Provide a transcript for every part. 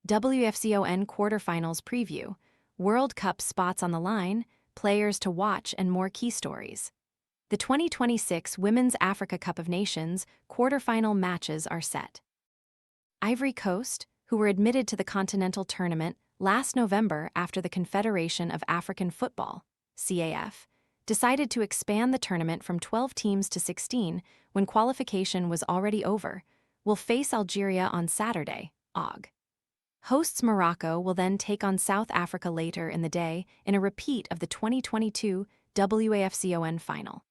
WAFCON quarterfinals preview, World Cup spots on the line, players to watch, and more key stories. The 2026 Women's Africa Cup of Nations quarterfinal matches are set. Ivory Coast, who were admitted to the continental tournament last November after the Confederation of African Football, CAF, decided to expand the tournament from 12 teams to 16 when qualification was already over, will face Algeria on Saturday, Aug. Hosts Morocco will then take on South Africa later in the day in a repeat of the 2022 WAFCON final.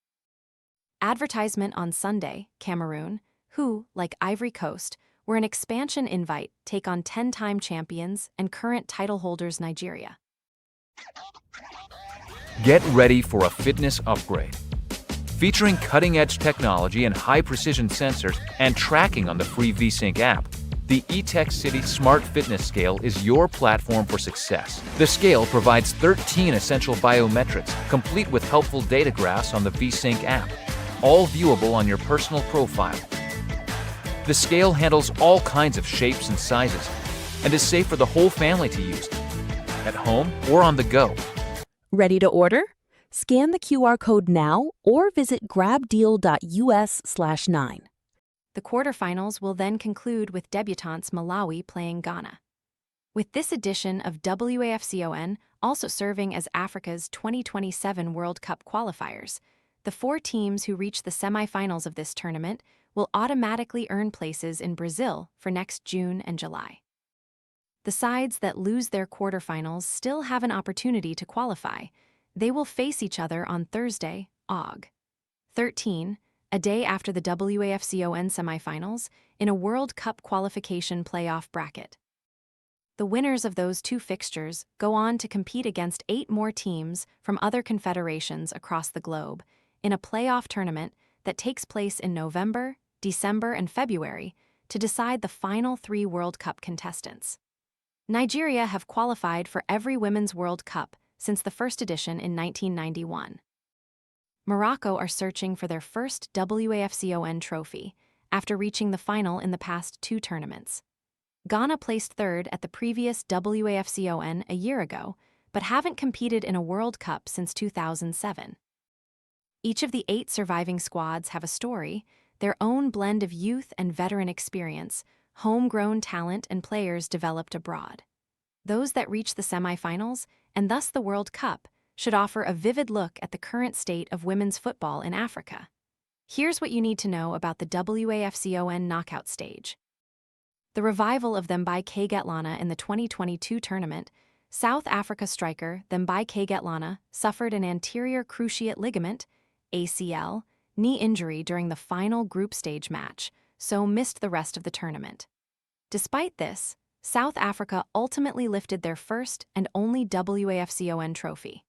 Advertisement On Sunday, Cameroon, who, like Ivory Coast, were an expansion invite, take on 10-time champions and current title holders Nigeria. Get ready for a fitness upgrade. Featuring cutting-edge technology and high-precision sensors and tracking on the free VSync app, the eTech City Smart Fitness Scale is your platform for success. The scale provides 13 essential biometrics, complete with helpful data graphs on the VSync app, all viewable on your personal profile. The scale handles all kinds of shapes and sizes and is safe for the whole family to use, at home or on the go. Ready to order? Scan the QR code now or visit grabdeal.us/9. The quarterfinals will then conclude with debutantes Malawi playing Ghana. With this edition of WAFCON also serving as Africa's 2027 World Cup qualifiers, the 4 teams who reach the semifinals of this tournament will automatically earn places in Brazil for next June and July. The sides that lose their quarterfinals still have an opportunity to qualify. They will face each other on Thursday, Aug. 13, a day after the WAFCON semifinals, in a World Cup qualification playoff bracket. The winners of those 2 fixtures go on to compete against 8 more teams from other confederations across the globe in a playoff tournament that takes place in November, December, and February to decide the final 3 World Cup contestants. Nigeria have qualified for every Women's World Cup since the first edition in 1991. Morocco are searching for their first WAFCON trophy after reaching the final in the past 2 tournaments. Ghana placed 3rd at the previous WAFCON a year ago, but haven't competed in a World Cup since 2007. Each of the 8 surviving squads have a story, their own blend of youth and veteran experience, homegrown talent, and players developed abroad. Those that reach the semifinals, and thus the World Cup, should offer a vivid look at the current state of women's football in Africa. Here's what you need to know about the WAFCON knockout stage. The revival of Themba Kgatlana in the 2022 tournament, South Africa striker Themba Kgatlana suffered an anterior cruciate ligament, ACL, knee injury during the final group stage match, so missed the rest of the tournament. Despite this, South Africa ultimately lifted their first and only WAFCON trophy.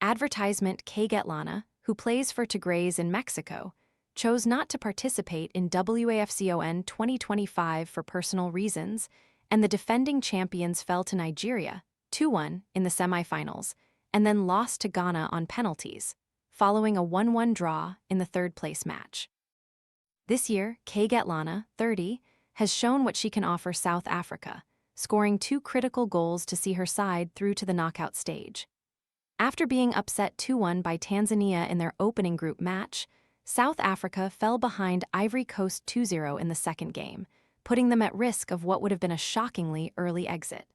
Advertisement Kgatlana, who plays for Tigres in Mexico, chose not to participate in WAFCON 2025 for personal reasons, and the defending champions fell to Nigeria 2-1 in the semifinals, and then lost to Ghana on penalties, following a 1-1 draw in the 3rd-place match. This year, Kgatlana, 30, has shown what she can offer South Africa, scoring 2 critical goals to see her side through to the knockout stage. After being upset 2-1 by Tanzania in their opening group match, South Africa fell behind Ivory Coast 2-0 in the second game, putting them at risk of what would have been a shockingly early exit.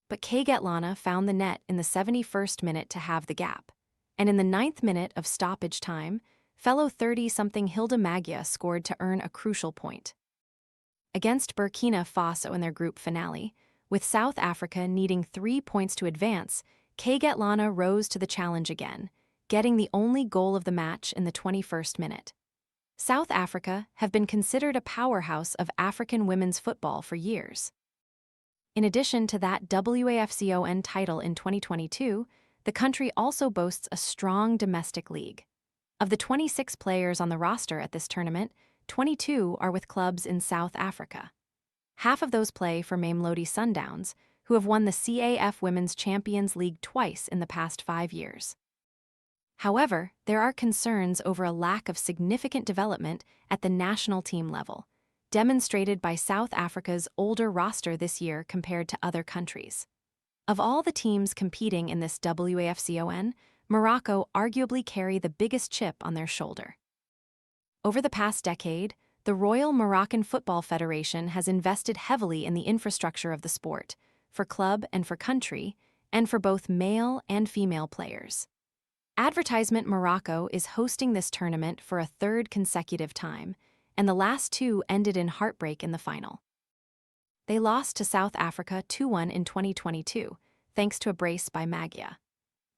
But Kgatlana found the net in the 71st minute to have the gap, and in the 9th minute of stoppage time, fellow 30-something Hilda Magia scored to earn a crucial point. Against Burkina Faso in their group finale, with South Africa needing 3 points to advance, Kgatlana rose to the challenge again, getting the only goal of the match in the 21st minute. South Africa have been considered a powerhouse of African women's football for years. In addition to that WAFCON title in 2022, the country also boasts a strong domestic league. Of the 26 players on the roster at this tournament, 22 are with clubs in South Africa. Half of those play for Mamelodi Sundowns, who have won the CAF Women's Champions League twice in the past 5 years. However, there are concerns over a lack of significant development at the national team level, demonstrated by South Africa's older roster this year compared to other countries. Of all the teams competing in this WAFCON, Morocco arguably carry the biggest chip on their shoulder. Over the past decade, the Royal Moroccan Football Federation has invested heavily in the infrastructure of the sport, for club and for country, and for both male and female players. Advertisement Morocco is hosting this tournament for a third consecutive time, and the last two ended in heartbreak in the final. They lost to South Africa 2-1 in 2022, thanks to a brace by Magia.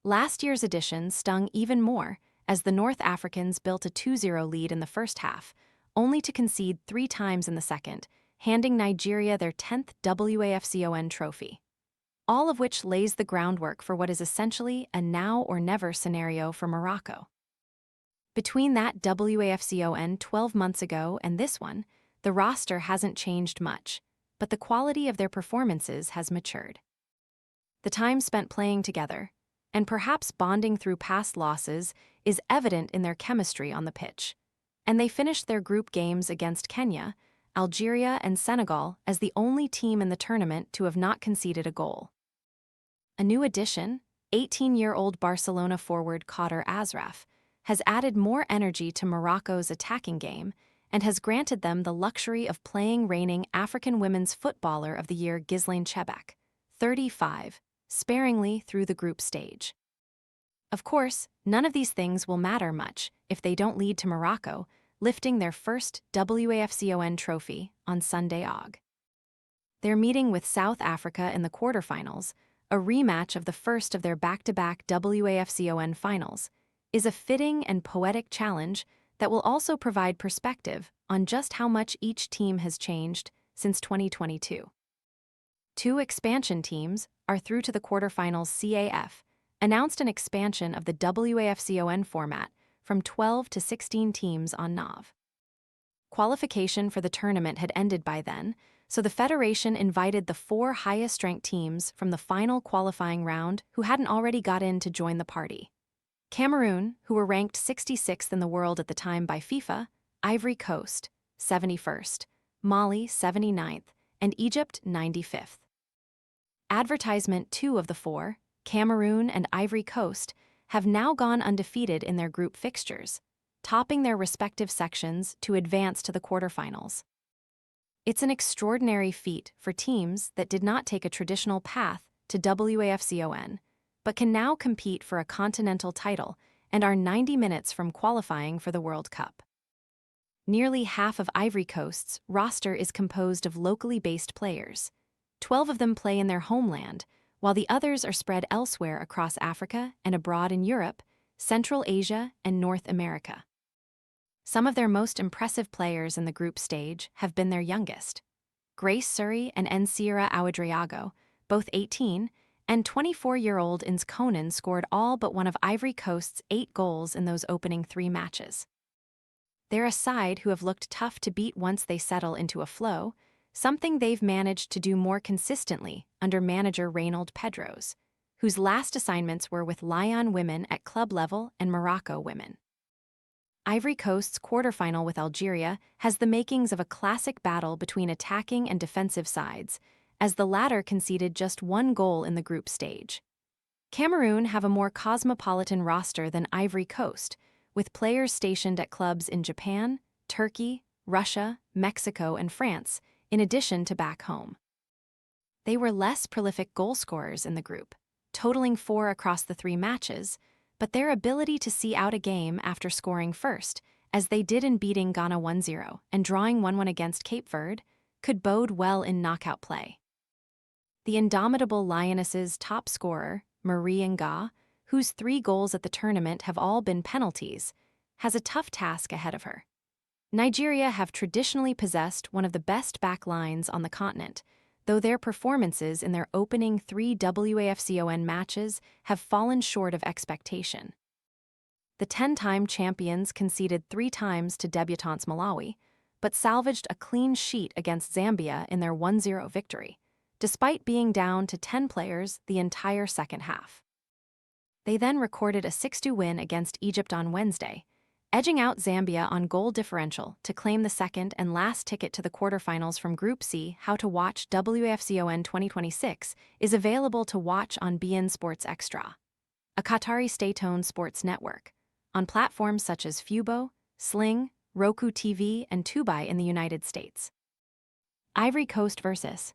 Last year's edition stung even more, as the North Africans built a 2-0 lead in the first half, only to concede 3 times in the second, handing Nigeria their 10th WAFCON trophy. All of which lays the groundwork for what is essentially a now-or-never scenario for Morocco. Between that WAFCON 12 months ago and this one, the roster hasn't changed much, but the quality of their performances has matured. The time spent playing together, and perhaps bonding through past losses, is evident in their chemistry on the pitch, and they finished their group games against Kenya, Algeria, and Senegal as the only team in the tournament to have not conceded a goal. A new addition, 18-year-old Barcelona forward Kader Ashraf, has added more energy to Morocco's attacking game and has granted them the luxury of playing reigning African Women's Footballer of the Year Ghislaine Chebak, 35, sparingly through the group stage. Of course, none of these things will matter much if they don't lead to Morocco lifting their first WAFCON trophy on Sunday Aug. They're meeting with South Africa in the quarterfinals, a rematch of the first of their back-to-back WAFCON finals, is a fitting and poetic challenge that will also provide perspective on just how much each team has changed since 2022. 2 expansion teams are through to the quarterfinals. CAF announced an expansion of the WAFCON format from 12 to 16 teams on NOV. Qualification for the tournament had ended by then, so the Federation invited the 4 highest-ranked teams from the final qualifying round who hadn't already got in to join the party. Cameroon, who were ranked 66th in the world at the time by FIFA, Ivory Coast, 71st, Mali, 79th, and Egypt, 95th. Advertisement 2 of the 4, Cameroon and Ivory Coast, have now gone undefeated in their group fixtures, topping their respective sections to advance to the quarterfinals. It's an extraordinary feat for teams that did not take a traditional path to WAFCON, but can now compete for a continental title and are 90 minutes from qualifying for the World Cup. Nearly half of Ivory Coast's roster is composed of locally based players. 12 of them play in their homeland, while the others are spread elsewhere across Africa and abroad in Europe, Central Asia, and North America. Some of their most impressive players in the group stage have been their youngest. Grace Surrey and Nsira Ouedraogo, both 18, and 24-year-old Ins Conan scored all but one of Ivory Coast's 8 goals in those opening 3 matches. They're a side who have looked tough to beat once they settle into a flow, something they've managed to do more consistently under manager Reynold Pedros, whose last assignments were with Lyon women at club level and Morocco women. Ivory Coast's quarterfinal with Algeria has the makings of a classic battle between attacking and defensive sides, as the latter conceded just 1 goal in the group stage. Cameroon have a more cosmopolitan roster than Ivory Coast, with players stationed at clubs in Japan, Turkey, Russia, Mexico, and France, in addition to back home. They were less prolific goal scorers in the group, totaling 4 across the 3 matches, but their ability to see out a game after scoring first, as they did in beating Ghana 1-0 and drawing 1-1 against Cape Verde, could bode well in knockout play. The indomitable Lionesses' top scorer, Marie Nga, whose 3 goals at the tournament have all been penalties, has a tough task ahead of her. Nigeria have traditionally possessed one of the best back lines on the continent, though their performances in their opening 3 WAFCON matches have fallen short of expectation. The 10-time champions conceded 3 times to debutantes Malawi, but salvaged a clean sheet against Zambia in their 1-0 victory, despite being down to 10 players the entire second half. They then recorded a 6-2 win against Egypt on Wednesday, edging out Zambia on goal differential to claim the second and last ticket to the quarterfinals from Group C. How to watch WAFCON 2026 is available to watch on beIN Sports Extra, a Qatari state-owned sports network, on platforms such as Fubo, Sling, Roku TV, and Tubi in the United States. Ivory Coast vs.